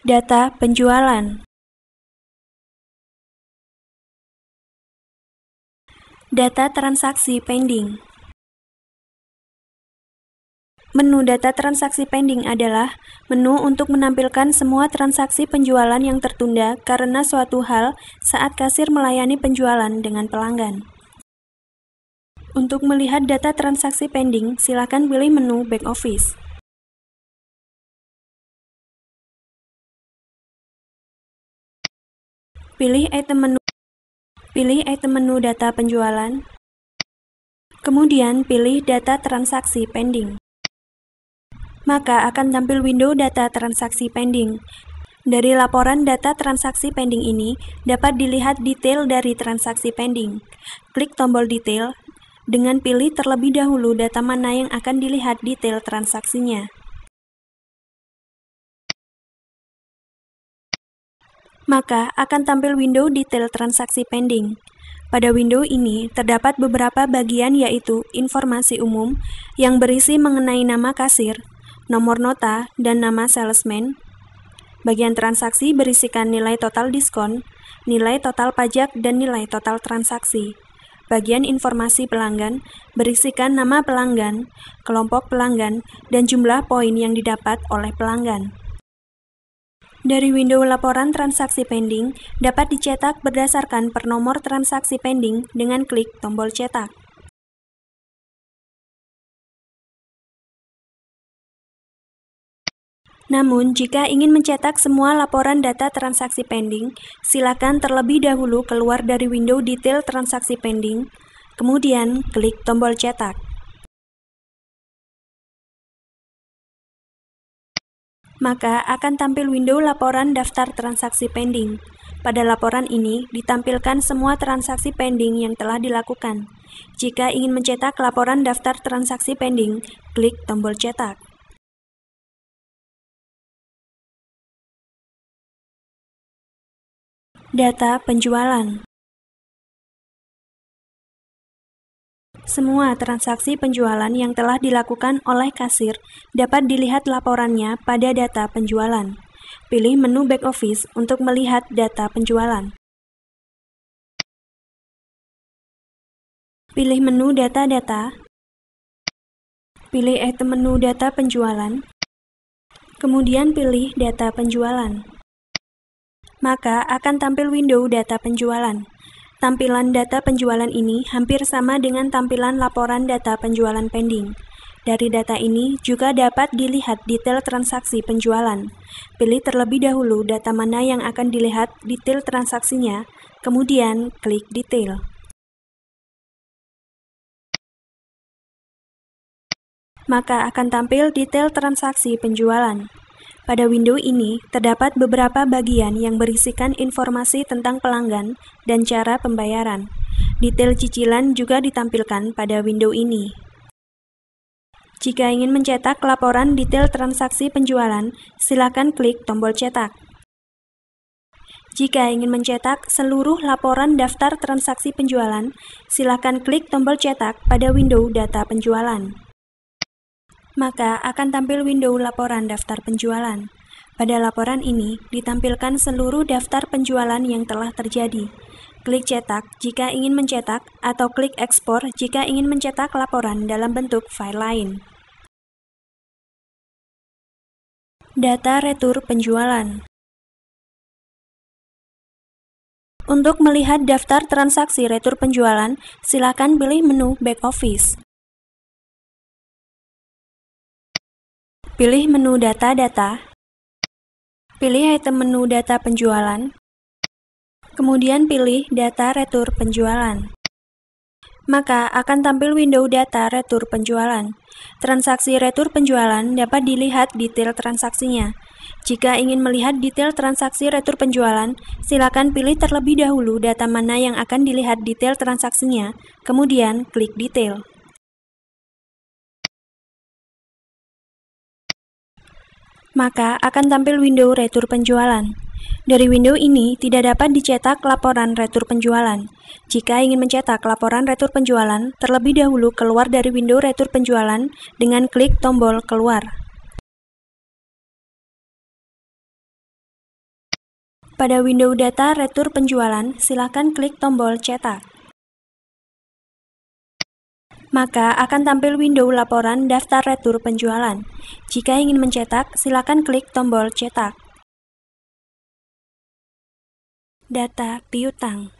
Data penjualan. Data transaksi pending. Menu data transaksi pending adalah menu untuk menampilkan semua transaksi penjualan yang tertunda karena suatu hal saat kasir melayani penjualan dengan pelanggan. Untuk melihat data transaksi pending, silakan pilih menu Back Office. Pilih item menu data penjualan. Kemudian pilih data transaksi pending. Maka akan tampil window data transaksi pending. Dari laporan data transaksi pending ini dapat dilihat detail dari transaksi pending. Klik tombol detail dengan pilih terlebih dahulu data mana yang akan dilihat detail transaksinya. Maka akan tampil window detail transaksi pending. Pada window ini terdapat beberapa bagian yaitu informasi umum yang berisi mengenai nama kasir, nomor nota, dan nama salesman. Bagian transaksi berisikan nilai total diskon, nilai total pajak, dan nilai total transaksi. Bagian informasi pelanggan berisikan nama pelanggan, kelompok pelanggan, dan jumlah poin yang didapat oleh pelanggan. Dari window laporan transaksi pending dapat dicetak berdasarkan per nomor transaksi pending dengan klik tombol cetak. Namun, jika ingin mencetak semua laporan data transaksi pending, silakan terlebih dahulu keluar dari window detail transaksi pending, kemudian klik tombol cetak. Maka akan tampil window laporan daftar transaksi pending. Pada laporan ini ditampilkan semua transaksi pending yang telah dilakukan. Jika ingin mencetak laporan daftar transaksi pending, klik tombol cetak. Data penjualan. Semua transaksi penjualan yang telah dilakukan oleh kasir dapat dilihat laporannya pada data penjualan. Pilih menu Back Office untuk melihat data penjualan. Pilih menu Data-data. Pilih item menu data penjualan. Kemudian pilih data penjualan. Maka akan tampil window data penjualan. Tampilan data penjualan ini hampir sama dengan tampilan laporan data penjualan pending. Dari data ini juga dapat dilihat detail transaksi penjualan. Pilih terlebih dahulu data mana yang akan dilihat detail transaksinya, kemudian klik detail. Maka akan tampil detail transaksi penjualan. Pada window ini, terdapat beberapa bagian yang berisikan informasi tentang pelanggan dan cara pembayaran. Detail cicilan juga ditampilkan pada window ini. Jika ingin mencetak laporan detail transaksi penjualan, silakan klik tombol cetak. Jika ingin mencetak seluruh laporan daftar transaksi penjualan, silakan klik tombol cetak pada window data penjualan. Maka akan tampil window laporan daftar penjualan. Pada laporan ini ditampilkan seluruh daftar penjualan yang telah terjadi. Klik cetak jika ingin mencetak atau klik ekspor jika ingin mencetak laporan dalam bentuk file lain. Data retur penjualan. Untuk melihat daftar transaksi retur penjualan, silakan pilih menu Back Office. Pilih menu Data-data. Pilih item menu data penjualan. Kemudian pilih data retur penjualan. Maka akan tampil window data retur penjualan. Transaksi retur penjualan dapat dilihat detail transaksinya. Jika ingin melihat detail transaksi retur penjualan, silakan pilih terlebih dahulu data mana yang akan dilihat detail transaksinya, kemudian klik detail. Maka akan tampil window retur penjualan. Dari window ini tidak dapat dicetak laporan retur penjualan. Jika ingin mencetak laporan retur penjualan, terlebih dahulu keluar dari window retur penjualan dengan klik tombol keluar. Pada window data retur penjualan, silakan klik tombol cetak. Maka akan tampil window laporan daftar retur penjualan. Jika ingin mencetak, silakan klik tombol cetak. Data piutang.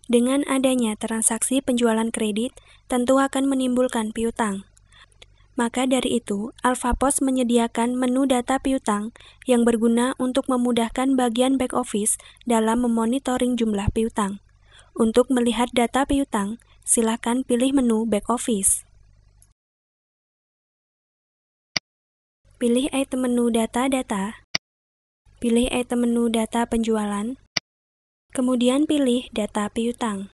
Dengan adanya transaksi penjualan kredit, tentu akan menimbulkan piutang. Maka dari itu, Alfapos menyediakan menu data piutang yang berguna untuk memudahkan bagian back office dalam memonitoring jumlah piutang. Untuk melihat data piutang, silakan pilih menu back office. Pilih item menu data-data. Pilih item menu data penjualan. Kemudian pilih data piutang.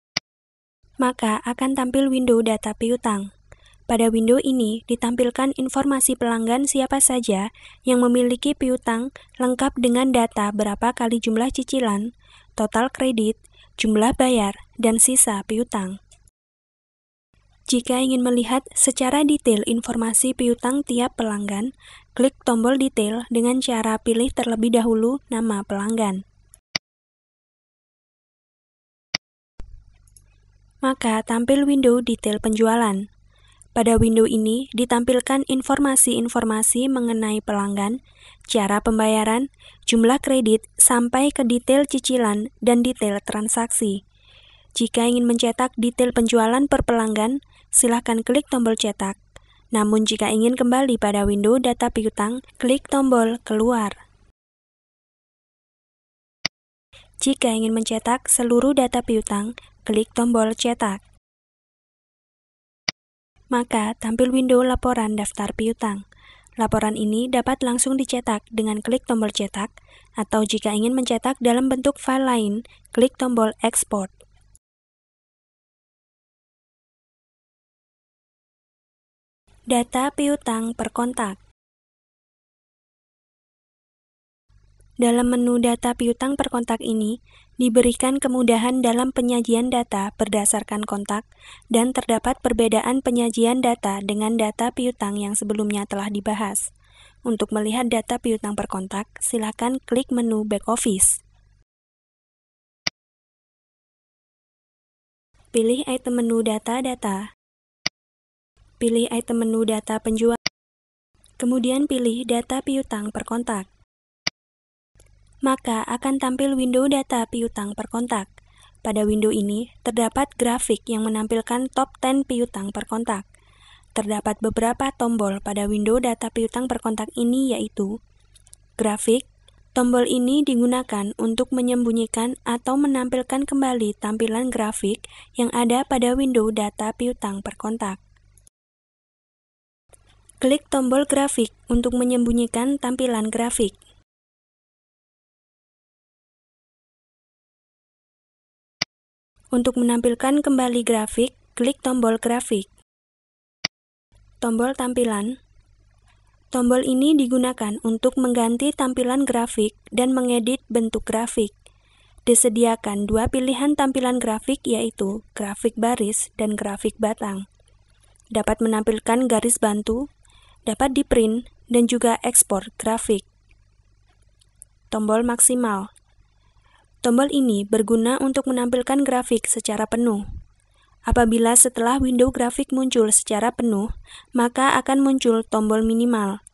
Maka akan tampil window data piutang. Pada window ini ditampilkan informasi pelanggan siapa saja yang memiliki piutang lengkap dengan data berapa kali jumlah cicilan, total kredit, jumlah bayar, dan sisa piutang. Jika ingin melihat secara detail informasi piutang tiap pelanggan, klik tombol detail dengan cara pilih terlebih dahulu nama pelanggan. Maka tampil window detail penjualan. Pada window ini ditampilkan informasi-informasi mengenai pelanggan, cara pembayaran, jumlah kredit, sampai ke detail cicilan dan detail transaksi. Jika ingin mencetak detail penjualan per pelanggan, silakan klik tombol cetak. Namun jika ingin kembali pada window data piutang, klik tombol keluar. Jika ingin mencetak seluruh data piutang, klik tombol cetak. Maka tampil window laporan daftar piutang. Laporan ini dapat langsung dicetak dengan klik tombol cetak, atau jika ingin mencetak dalam bentuk file lain, klik tombol export. Data piutang per kontak. Dalam menu data piutang per kontak ini, diberikan kemudahan dalam penyajian data berdasarkan kontak dan terdapat perbedaan penyajian data dengan data piutang yang sebelumnya telah dibahas. Untuk melihat data piutang per kontak, silakan klik menu back office. Pilih item menu data-data. Pilih item menu data penjual. Kemudian pilih data piutang per kontak. Maka akan tampil window data piutang per kontak. Pada window ini, terdapat grafik yang menampilkan top 10 piutang per kontak. Terdapat beberapa tombol pada window data piutang per kontak ini yaitu grafik. Tombol ini digunakan untuk menyembunyikan atau menampilkan kembali tampilan grafik yang ada pada window data piutang per kontak. Klik tombol grafik untuk menyembunyikan tampilan grafik. Untuk menampilkan kembali grafik, klik tombol grafik. Tombol tampilan. Tombol ini digunakan untuk mengganti tampilan grafik dan mengedit bentuk grafik. Disediakan dua pilihan tampilan grafik yaitu grafik baris dan grafik batang. Dapat menampilkan garis bantu, dapat di-print, dan juga ekspor grafik. Tombol maksimal. Tombol ini berguna untuk menampilkan grafik secara penuh. Apabila setelah window grafik muncul secara penuh, maka akan muncul tombol minimal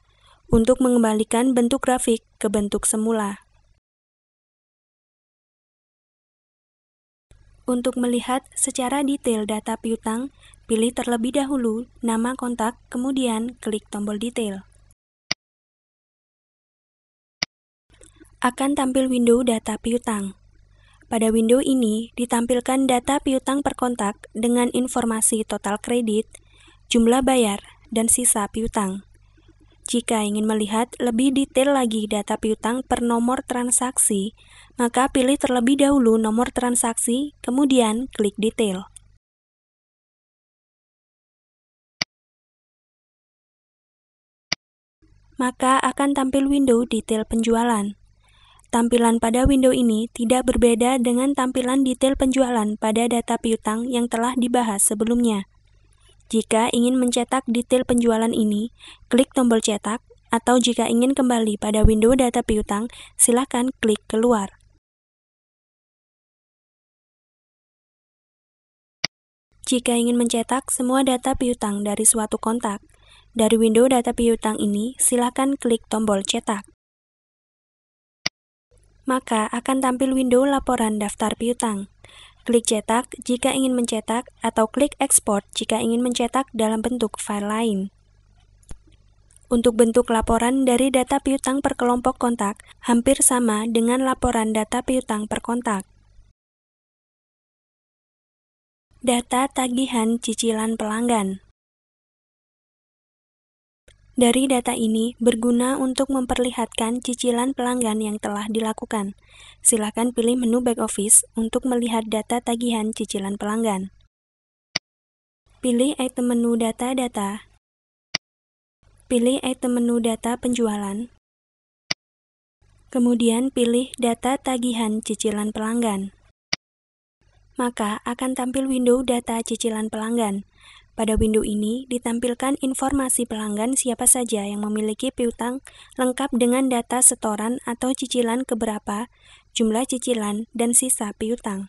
untuk mengembalikan bentuk grafik ke bentuk semula. Untuk melihat secara detail data piutang, pilih terlebih dahulu nama kontak, kemudian klik tombol detail. Akan tampil window data piutang. Pada window ini ditampilkan data piutang per kontak dengan informasi total kredit, jumlah bayar, dan sisa piutang. Jika ingin melihat lebih detail lagi data piutang per nomor transaksi, maka pilih terlebih dahulu nomor transaksi, kemudian klik detail. Maka akan tampil window detail penjualan. Tampilan pada window ini tidak berbeda dengan tampilan detail penjualan pada data piutang yang telah dibahas sebelumnya. Jika ingin mencetak detail penjualan ini, klik tombol cetak, atau jika ingin kembali pada window data piutang, silakan klik keluar. Jika ingin mencetak semua data piutang dari suatu kontak, dari window data piutang ini silakan klik tombol cetak. Maka akan tampil window laporan daftar piutang. Klik cetak jika ingin mencetak atau klik ekspor jika ingin mencetak dalam bentuk file lain. Untuk bentuk laporan dari data piutang per kelompok kontak hampir sama dengan laporan data piutang per kontak. Data tagihan cicilan pelanggan. Dari data ini berguna untuk memperlihatkan cicilan pelanggan yang telah dilakukan. Silakan pilih menu back office untuk melihat data tagihan cicilan pelanggan. Pilih item menu data-data. Pilih item menu data penjualan. Kemudian pilih data tagihan cicilan pelanggan. Maka akan tampil window data cicilan pelanggan. Pada window ini ditampilkan informasi pelanggan siapa saja yang memiliki piutang lengkap dengan data setoran atau cicilan keberapa, jumlah cicilan, dan sisa piutang.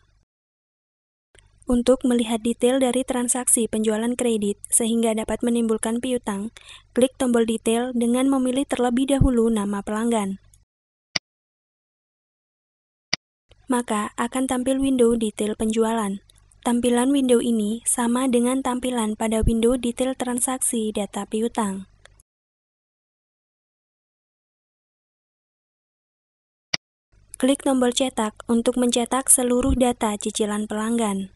Untuk melihat detail dari transaksi penjualan kredit sehingga dapat menimbulkan piutang, klik tombol detail dengan memilih terlebih dahulu nama pelanggan. Maka akan tampil window detail penjualan. Tampilan window ini sama dengan tampilan pada window detail transaksi data piutang. Klik tombol cetak untuk mencetak seluruh data cicilan pelanggan.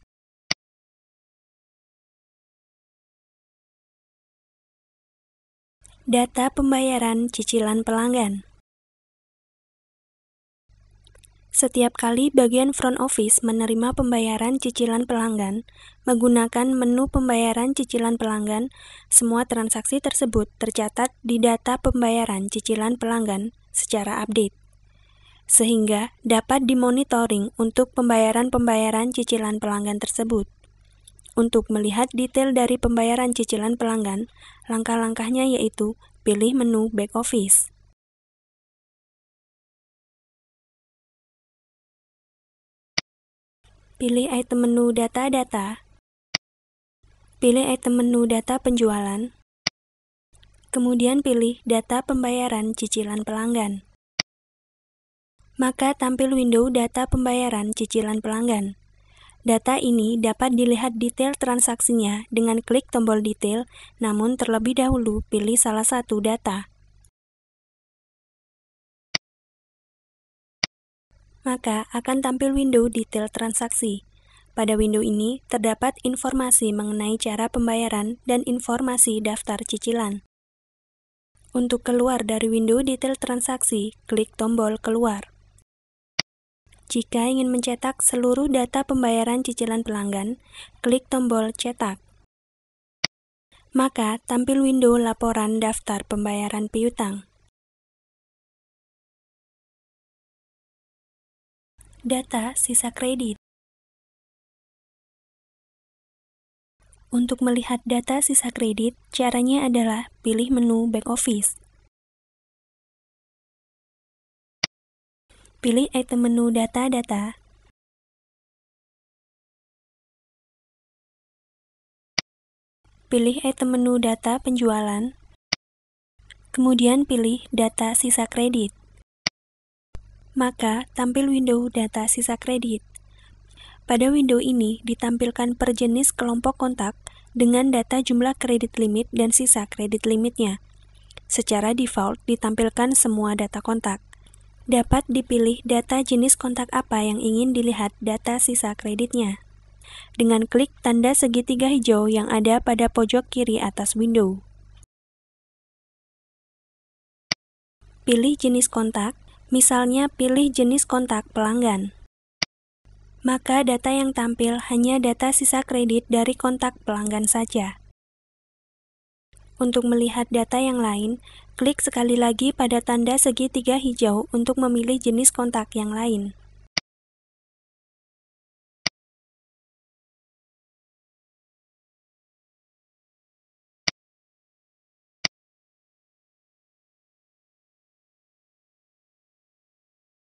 Data pembayaran cicilan pelanggan. Setiap kali bagian front office menerima pembayaran cicilan pelanggan, menggunakan menu pembayaran cicilan pelanggan, semua transaksi tersebut tercatat di data pembayaran cicilan pelanggan secara update, sehingga dapat dimonitoring untuk pembayaran-pembayaran cicilan pelanggan tersebut. Untuk melihat detail dari pembayaran cicilan pelanggan, langkah-langkahnya yaitu pilih menu back office. Pilih item menu data-data. Pilih item menu data penjualan. Kemudian pilih data pembayaran cicilan pelanggan. Maka tampil window data pembayaran cicilan pelanggan. Data ini dapat dilihat detail transaksinya dengan klik tombol detail, namun terlebih dahulu pilih salah satu data. Maka akan tampil window detail transaksi. Pada window ini terdapat informasi mengenai cara pembayaran dan informasi daftar cicilan. Untuk keluar dari window detail transaksi, klik tombol keluar. Jika ingin mencetak seluruh data pembayaran cicilan pelanggan, klik tombol cetak. Maka tampil window laporan daftar pembayaran piutang. Data sisa kredit. Untuk melihat data sisa kredit, caranya adalah pilih menu back office. Pilih item menu data-data. Pilih item menu data penjualan. Kemudian pilih data sisa kredit. Maka tampil window data sisa kredit. Pada window ini ditampilkan per jenis kelompok kontak dengan data jumlah kredit limit dan sisa kredit limitnya. Secara default ditampilkan semua data kontak. Dapat dipilih data jenis kontak apa yang ingin dilihat data sisa kreditnya. Dengan klik tanda segitiga hijau yang ada pada pojok kiri atas window. Pilih jenis kontak, misalnya pilih jenis kontak pelanggan. Maka data yang tampil hanya data sisa kredit dari kontak pelanggan saja. Untuk melihat data yang lain, klik sekali lagi pada tanda segitiga hijau untuk memilih jenis kontak yang lain.